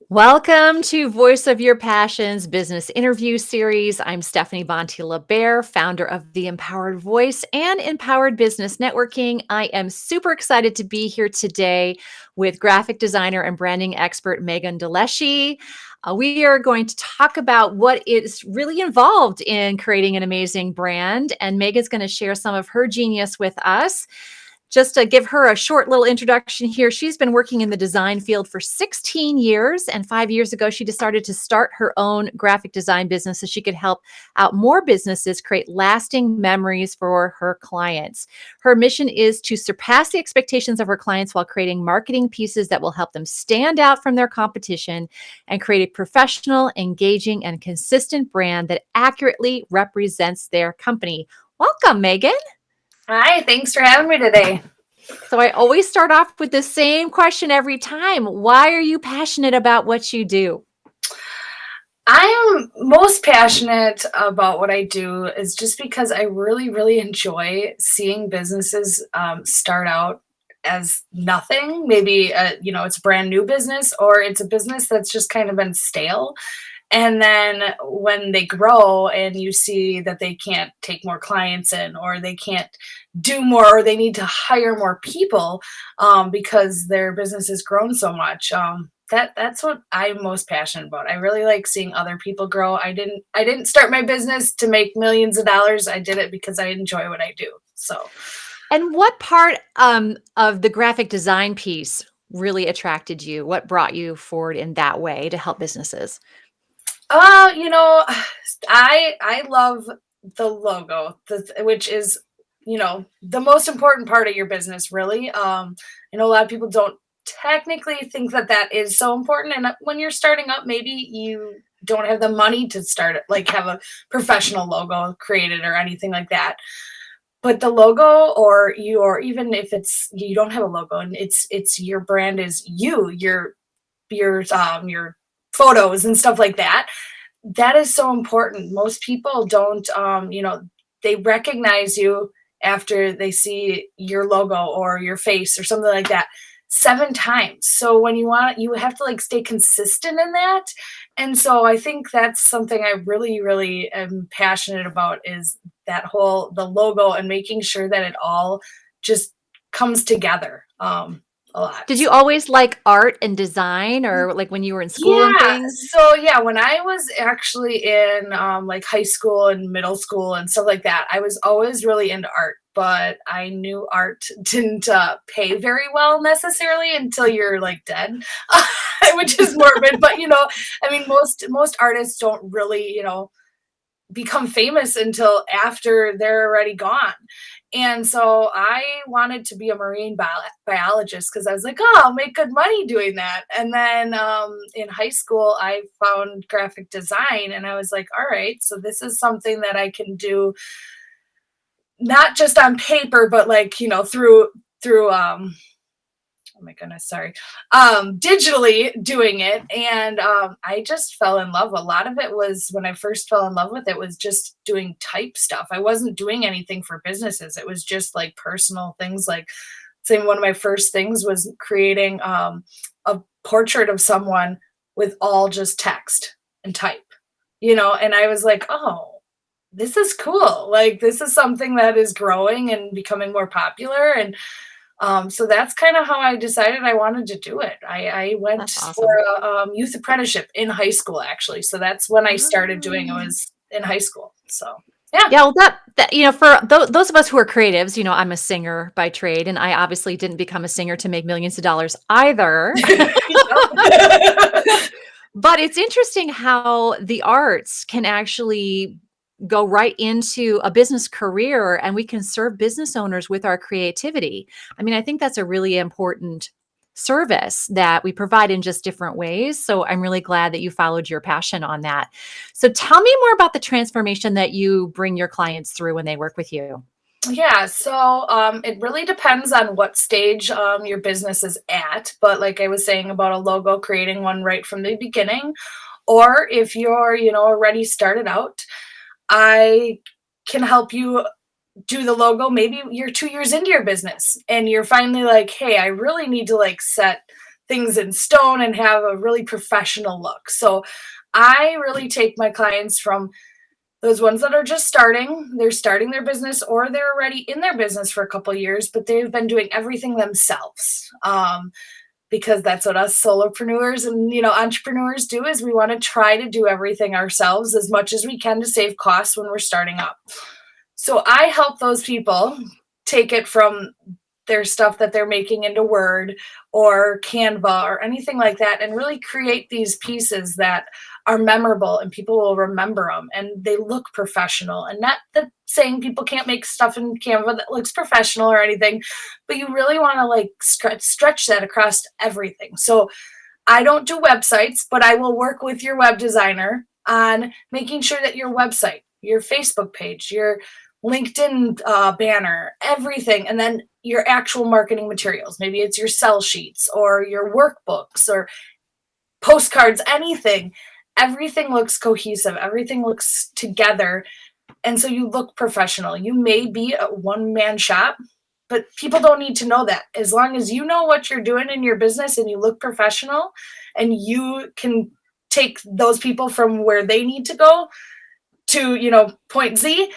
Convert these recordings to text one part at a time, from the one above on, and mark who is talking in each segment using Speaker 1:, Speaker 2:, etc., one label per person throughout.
Speaker 1: Welcome to Voice of Your Passions business interview series. I'm Stephanie Bonte-Lebair, founder of the Empowered Voice and Empowered Business Networking. I am super excited to be here today with graphic designer and branding expert Megan Doleschy. We are going to talk about what is really involved in creating an amazing brand, and Megan's going to share some of her genius with us. Just to give her a short little introduction here, she's been working in the design field for 16 years. And 5 years ago, she decided to start her own graphic design business so she could help out more businesses create lasting memories for her clients. Her mission is to surpass the expectations of her clients while creating marketing pieces that will help them stand out from their competition and create a professional, engaging, and consistent brand that accurately represents their company. Welcome, Megan.
Speaker 2: Hi, thanks for having me today.
Speaker 1: So I always start off with the same question every time. Why are you passionate about what you do?
Speaker 2: I am most passionate about what I do is just because I really, really enjoy seeing businesses start out as nothing. Maybe it's a brand new business, or it's a business that's just kind of been stale. And then when they grow and you see that they can't take more clients in, or they can't do more, or they need to hire more people because their business has grown so much. That's what I'm most passionate about. I really like seeing other people grow. I didn't start my business to make millions of dollars. I did it because I enjoy what I do. So
Speaker 1: And what part of the graphic design piece really attracted you? What brought you forward in that way to help businesses?
Speaker 2: Uh, you know, I love the logo, which is, the most important part of your business, really. I know a lot of people don't technically think that that is so important, and when you're starting up, maybe you don't have the money to start it, like have a professional logo created or anything like that. But the logo, or even if it's you don't have a logo and it's your brand is your photos and stuff like that, that is so important. Most people don't, they recognize you after they see your logo or your face or something like that 7 times. So when you have to like stay consistent in that. And so I think that's something I really, really am passionate about, is the logo and making sure that it all just comes together a lot.
Speaker 1: Did you always like art and design, or like when you were in school and
Speaker 2: Yeah.
Speaker 1: things?
Speaker 2: So yeah, when I was actually in like high school and middle school and stuff like that, I was always really into art, but I knew art didn't pay very well necessarily until you're like dead, which is morbid. But I mean, most artists don't really, become famous until after they're already gone. And so I wanted to be a marine biologist because I was like, oh, I'll make good money doing that. And then in high school, I found graphic design, and I was like, all right, so this is something that I can do not just on paper, but like, through oh my goodness, sorry, digitally doing it. And I just fell in love. A lot of it was, when I first fell in love with it, was just doing type stuff. I wasn't doing anything for businesses. It was just like personal things. Like, say, one of my first things was creating a portrait of someone with all just text and type, and I was like, oh, this is cool. Like, this is something that is growing and becoming more popular. And so that's kind of how I decided I wanted to do it. I went
Speaker 1: That's
Speaker 2: for
Speaker 1: awesome.
Speaker 2: a youth apprenticeship in high school, actually. So that's when I started doing it,
Speaker 1: Ah.
Speaker 2: was in high school. So yeah.
Speaker 1: Yeah, well, for those of us who are creatives, I'm a singer by trade, and I obviously didn't become a singer to make millions of dollars either. But it's interesting how the arts can actually go right into a business career, and we can serve business owners with our creativity. I mean, I think that's a really important service that we provide in just different ways. So I'm really glad that you followed your passion on that. So tell me more about the transformation that you bring your clients through when they work with you.
Speaker 2: Yeah, so it really depends on what stage your business is at. But like I was saying about a logo, creating one right from the beginning, or if you're, already started out, I can help you do the logo. Maybe you're 2 years into your business and you're finally like, hey, I really need to like set things in stone and have a really professional look. So I really take my clients from those ones that are just starting, they're starting their business or they're already in their business for a couple years, but they've been doing everything themselves. Because that's what us solopreneurs and entrepreneurs do, is we want to try to do everything ourselves as much as we can to save costs when we're starting up. So I help those people take it from their stuff that they're making into Word or Canva or anything like that, and really create these pieces that are memorable and people will remember them and they look professional. And not that saying people can't make stuff in Canva that looks professional or anything, but you really want to like stretch that across everything. So I don't do websites, but I will work with your web designer on making sure that your website, your Facebook page, your LinkedIn banner, everything, and then your actual marketing materials. Maybe it's your sell sheets or your workbooks or postcards, anything. Everything looks cohesive. Everything looks together. And so you look professional. You may be a one-man shop, but people don't need to know that. As long as you know what you're doing in your business and you look professional and you can take those people from where they need to go to, point Z,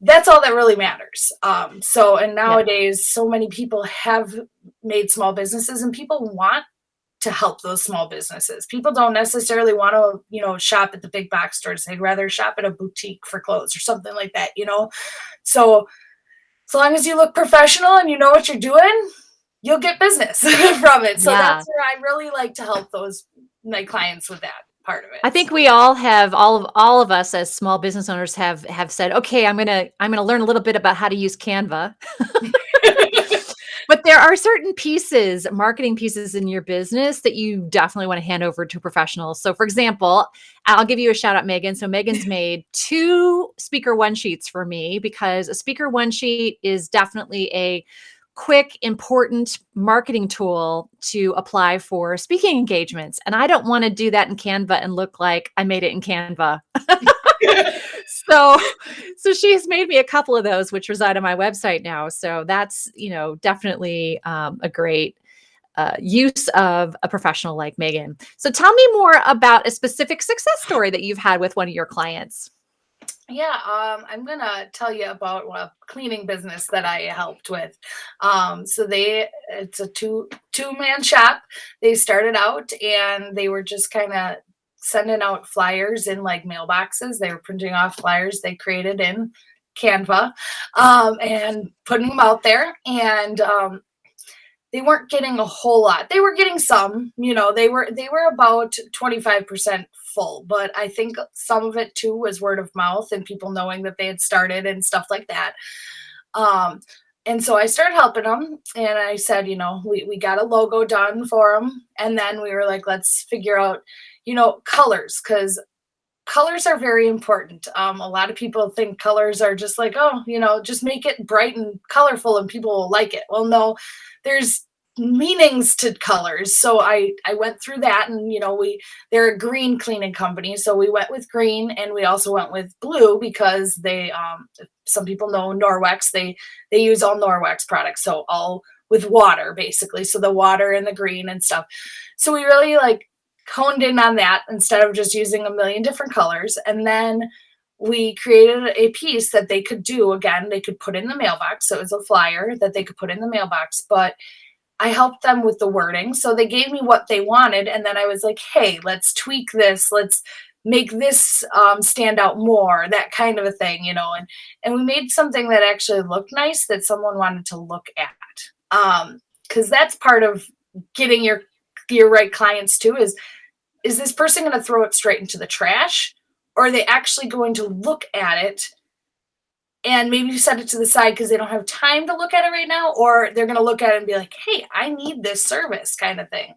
Speaker 2: that's all that really matters. And
Speaker 1: Yeah.
Speaker 2: nowadays, so many people have made small businesses and people want to help those small businesses. People don't necessarily want to, shop at the big box stores. They'd rather shop at a boutique for clothes or something like that. So as long as you look professional and you know what you're doing, you'll get business from it. So
Speaker 1: Yeah.
Speaker 2: that's where I really like to help my clients with that part of
Speaker 1: I
Speaker 2: it.
Speaker 1: think we all have all of us as small business owners have said, "Okay, I'm gonna learn a little bit about how to use Canva." But there are certain pieces, marketing pieces in your business that you definitely want to hand over to professionals. So for example, I'll give you a shout out, Megan. So Megan's made 2 speaker one sheets for me because a speaker one sheet is definitely a quick, important marketing tool to apply for speaking engagements. And I don't want to do that in Canva and look like I made it in Canva. So so she's made me a couple of those, which reside on my website now. So that's, definitely a great use of a professional like Megan. So tell me more about a specific success story that you've had with one of your clients.
Speaker 2: Yeah, I'm gonna tell you about a cleaning business that I helped with. It's a two-man shop. They started out and they were just kind of sending out flyers in like mailboxes. They were printing off flyers they created in Canva, and putting them out there. And they weren't getting a whole lot. They were getting some, they were about 25% full, but I think some of it too was word of mouth and people knowing that they had started and stuff like that. Um, and so I started helping them and I said, we got a logo done for them. And then we were like, let's figure out, colors, because colors are very important. A lot of people think colors are just like, oh, just make it bright and colorful and people will like it. Well, no, there's meanings to colors. So I went through that, and they're a green cleaning company, so we went with green, and we also went with blue because some people know Norwex. They use all Norwex products, so all with water basically. So the water and the green and stuff. So we really like honed in on that instead of just using a million different colors. And then we created a piece that they could do. Again, they could put in the mailbox. So it was a flyer that they could put in the mailbox, but I helped them with the wording. So they gave me what they wanted. And then I was like, hey, let's tweak this. Let's make this stand out more, that kind of a thing, and we made something that actually looked nice that someone wanted to look at. Because that's part of getting your right clients too, is this person going to throw it straight into the trash, or are they actually going to look at it and maybe set it to the side because they don't have time to look at it right now, or they're going to look at it and be like, hey, I need this service, kind of thing.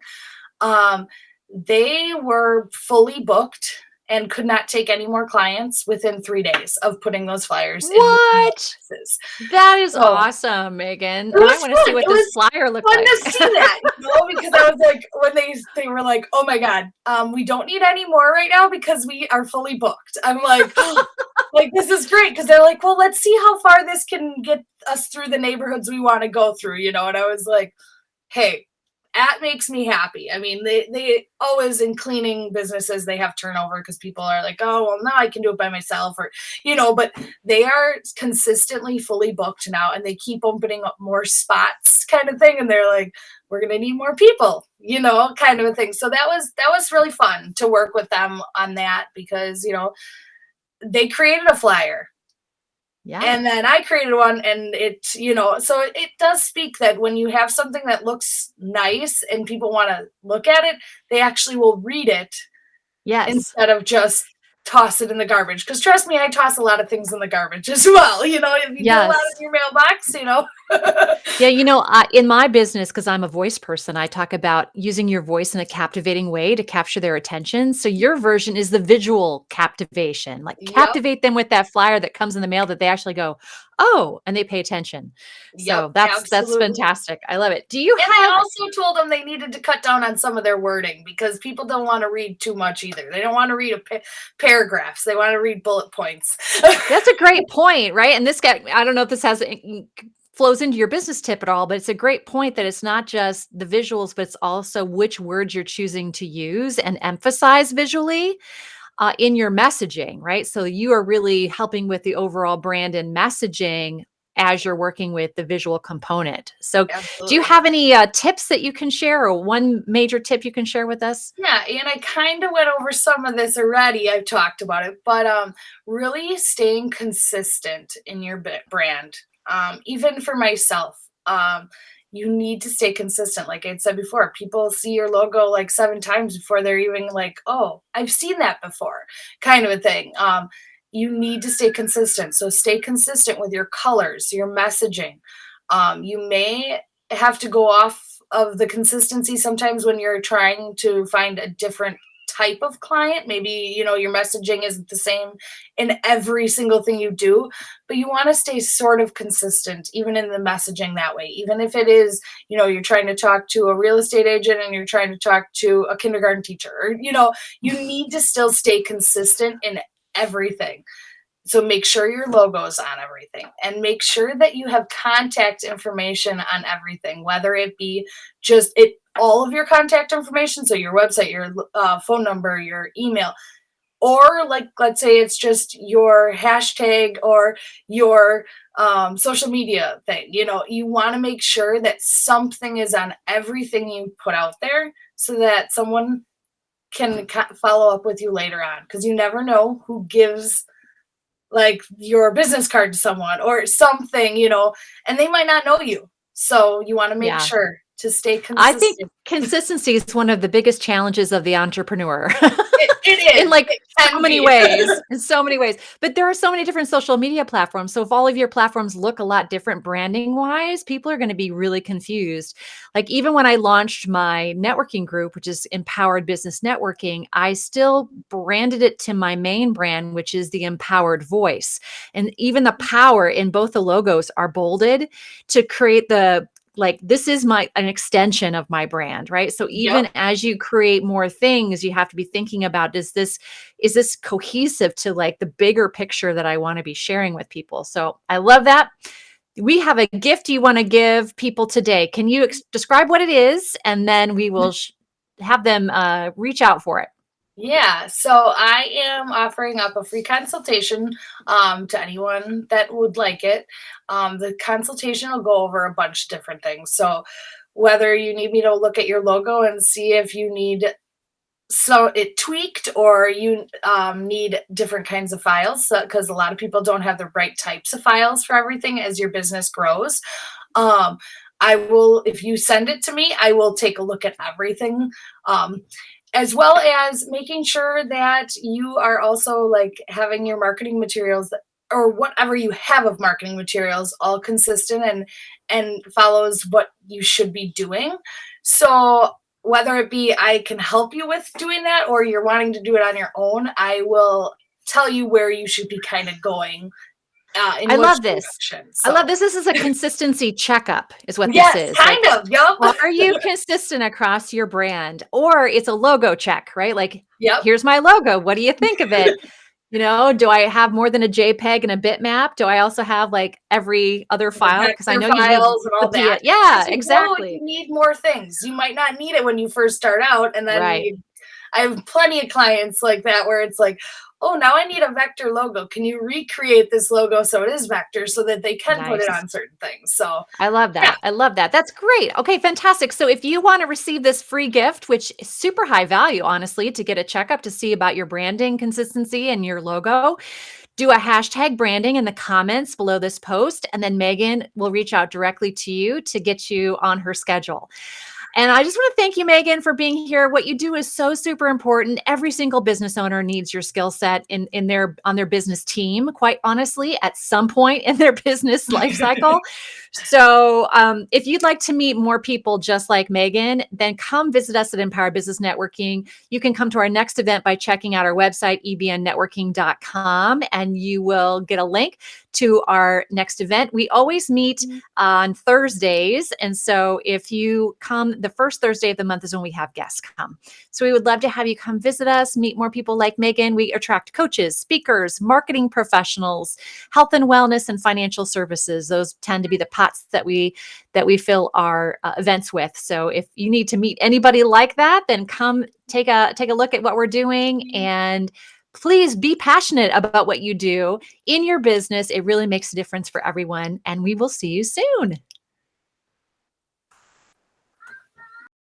Speaker 2: They were fully booked and could not take any more clients within 3 days of putting those flyers in
Speaker 1: What?
Speaker 2: mailboxes.
Speaker 1: That is
Speaker 2: So
Speaker 1: awesome, Megan.
Speaker 2: it
Speaker 1: I
Speaker 2: was
Speaker 1: want to see
Speaker 2: fun.
Speaker 1: what
Speaker 2: It
Speaker 1: this
Speaker 2: was
Speaker 1: flyer looked
Speaker 2: fun
Speaker 1: like.
Speaker 2: to see that, because I was like, when they were like, "Oh my god, we don't need any more right now because we are fully booked." I'm like, like this is great, because they're like, "Well, let's see how far this can get us through the neighborhoods we want to go through," And I was like, "Hey, that makes me happy. I mean, they always in cleaning businesses they have turnover because people are like, oh well, now I can do it by myself, or but they are consistently fully booked now, and they keep opening up more spots, kind of thing. And they're like, we're gonna need more people, kind of a thing. So that was really fun to work with them on that because they created a flyer
Speaker 1: Yeah.
Speaker 2: and then I created one, and so it does speak that when you have something that looks nice and people want to look at it, they actually will read it
Speaker 1: Yes.
Speaker 2: instead of just toss it in the garbage. Because trust me, I toss a lot of things in the garbage as well. If you get a lot
Speaker 1: Yes.
Speaker 2: in your mailbox.
Speaker 1: Yeah, in my business, because I'm a voice person, I talk about using your voice in a captivating way to capture their attention. So your version is the visual captivation, like
Speaker 2: Yep,
Speaker 1: captivate them with that flyer that comes in the mail that they actually go, "Oh," and they pay attention.
Speaker 2: yep,
Speaker 1: So that's
Speaker 2: absolutely.
Speaker 1: fantastic. I love it. Do you
Speaker 2: And I
Speaker 1: have
Speaker 2: also told them they needed to cut down on some of their wording because people don't want to read too much either. They don't want to read paragraphs. They want to read bullet points.
Speaker 1: That's a great point, right? And this guy, I don't know if this flows into your business tip at all, but it's a great point that it's not just the visuals, but it's also which words you're choosing to use and emphasize visually in your messaging, right? So you are really helping with the overall brand and messaging as you're working with the visual component. So, do you
Speaker 2: Absolutely.
Speaker 1: have any tips that you can share, or one major tip you can share with us?
Speaker 2: Yeah, and I kind of went over some of this already. I've talked about it, but really staying consistent in your brand. Even for myself, you need to stay consistent. Like I said before, people see your logo like 7 times before they're even like, "Oh, I've seen that before," kind of a thing. You need to stay consistent. So stay consistent with your colors, your messaging. You may have to go off of the consistency sometimes when you're trying to find a different type of client. Maybe, your messaging isn't the same in every single thing you do, but you want to stay sort of consistent even in the messaging that way. Even if it is, you're trying to talk to a real estate agent and you're trying to talk to a kindergarten teacher, or, you need to still stay consistent in everything. So make sure your logo's on everything and make sure that you have contact information on everything, whether it be just all of your contact information, so your website, your phone number, your email, or like let's say it's just your hashtag or your social media thing. You want to make sure that something is on everything you put out there so that someone can follow up with you later on because you never know who gives like your business card to someone or something, and they might not know you. So you want to make
Speaker 1: Yeah.
Speaker 2: sure to stay
Speaker 1: I think
Speaker 2: consistent.
Speaker 1: consistency is one of the biggest challenges of the entrepreneur.
Speaker 2: It
Speaker 1: In,
Speaker 2: is.
Speaker 1: like,
Speaker 2: It
Speaker 1: so
Speaker 2: can
Speaker 1: many
Speaker 2: be.
Speaker 1: ways, in so many ways. But there are so many different social media platforms, so if all of your platforms look a lot different branding-wise, people are gonna be really confused. Like, even when I launched my networking group, which is Empowered Business Networking, I still branded it to my main brand, which is the Empowered Voice, and even the power in both the logos are bolded to create the like, this is an extension of my brand, right? So
Speaker 2: Yep.
Speaker 1: even as you create more things, you have to be thinking about, is this cohesive to like the bigger picture that I want to be sharing with people? So I love that. We have a gift you want to give people today. Can you describe what it is? And then we will have them reach out for it.
Speaker 2: Yeah, so I am offering up a free consultation to anyone that would like it. The consultation will go over a bunch of different things. So whether you need me to look at your logo and see if you need it tweaked or you need different kinds of files because a lot of people don't have the right types of files for everything as your business grows. um, I will, if you send it to me, I will take a look at everything, um, as well as making sure that you are also like having your marketing materials or whatever you have of marketing materials all consistent and follows what you should be doing. So whether it be I can help you with doing that or you're wanting to do it on your own, I will tell you where you should be kind of going
Speaker 1: I
Speaker 2: in which
Speaker 1: love this.
Speaker 2: direction.
Speaker 1: I love
Speaker 2: So
Speaker 1: this. This is a consistency checkup, is what this
Speaker 2: yes,
Speaker 1: is. Like,
Speaker 2: kind of. Yep.
Speaker 1: are you consistent across your brand? Or it's a logo check, right? Like,
Speaker 2: Yep.
Speaker 1: here's my logo. What do you think of it? Do I have more than a JPEG and a bitmap? Do I also have, like, every other
Speaker 2: The
Speaker 1: file? Because I
Speaker 2: vector
Speaker 1: know you need
Speaker 2: files and
Speaker 1: the
Speaker 2: all
Speaker 1: P
Speaker 2: that.
Speaker 1: Yeah,
Speaker 2: As you grow,
Speaker 1: exactly.
Speaker 2: you need more things. You might not need it when you first start out, and then
Speaker 1: Right.
Speaker 2: you I have plenty of clients like that where it's like, "Oh, now I need a vector logo. Can you recreate this logo so it is vector so that they can put it
Speaker 1: Nice.
Speaker 2: on certain things?" So,
Speaker 1: I love
Speaker 2: yeah.
Speaker 1: that. I love that. That's great. Okay, fantastic. So if you want to receive this free gift, which is super high value, honestly, to get a checkup to see about your branding consistency and your logo, do a hashtag branding in the comments below this post, and then Megan will reach out directly to you to get you on her schedule. And I just want to thank you, Megan, for being here. What you do is so super important. Every single business owner needs your skill set in their on their business team, quite honestly, at some point in their business life cycle. So, if you'd like to meet more people just like Megan, then come visit us at Empower Business Networking. You can come to our next event by checking out our website, ebnnetworking.com, and you will get a link to our next event. We always meet on Thursdays. And so if you come, the first Thursday of the month is when we have guests come. So we would love to have you come visit us, meet more people like Megan. We attract coaches, speakers, marketing professionals, health and wellness, and financial services. Those tend to be the pots that we fill our events with. So if you need to meet anybody like that, then come take a look at what we're doing, and please be passionate about what you do in your business. It really makes a difference for everyone, and we will see you soon.